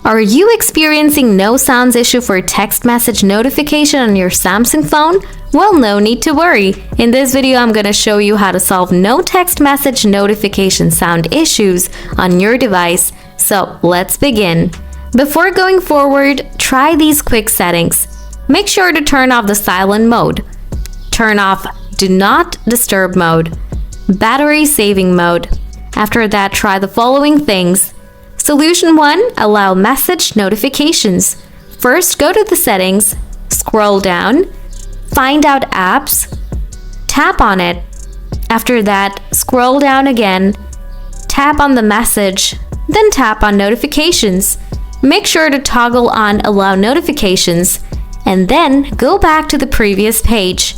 Are you experiencing no sounds issue for text message notification on your Samsung phone? Well, no need to worry. In this video, I'm going to show you how to solve no text message notification sound issues on your device. So let's begin. Before going forward, try these quick settings. Make sure to turn off the silent mode. Turn off Do Not Disturb mode. Battery saving mode. After that, try the following things. Solution 1. Allow message notifications. First, go to the settings, scroll down, find out apps, tap on it. After that, scroll down again, tap on the message, then tap on notifications. Make sure to toggle on allow notifications, and then go back to the previous page.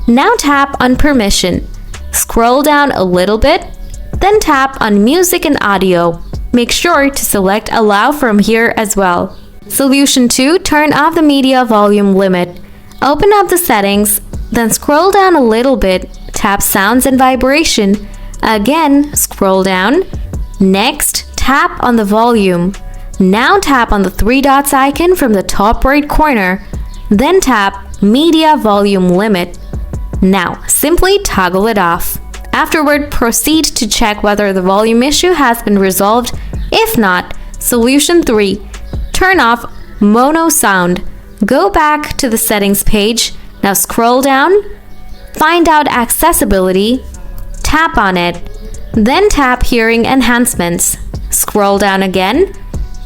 Now tap on permission. Scroll down a little bit, then tap on music and audio. Make sure to select allow from here as well. Solution 2. Turn off the media volume limit. Open up the settings, then scroll down a little bit, tap sounds and vibration. Again, scroll down. Next, tap on the volume. Now tap on the three dots icon from the top right corner. Then tap media volume limit. Now, simply toggle it off. Afterward, proceed to check whether the volume issue has been resolved. If not, solution 3. Turn off mono sound. Go back to the settings page. Now scroll down, find out accessibility, tap on it, then tap hearing enhancements. Scroll down again,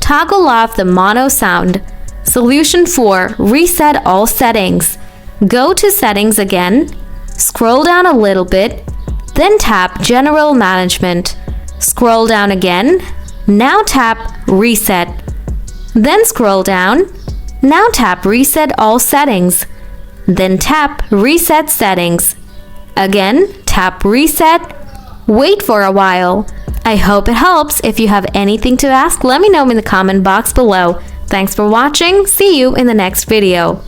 toggle off the mono sound. Solution 4. Reset all settings. Go to settings again, scroll down a little bit, then tap General Management. Scroll down again. Now tap Reset. Then scroll down. Now tap Reset All Settings. Then tap Reset Settings. Again, tap Reset. Wait for a while. I hope it helps. If you have anything to ask, let me know in the comment box below. Thanks for watching. See you in the next video.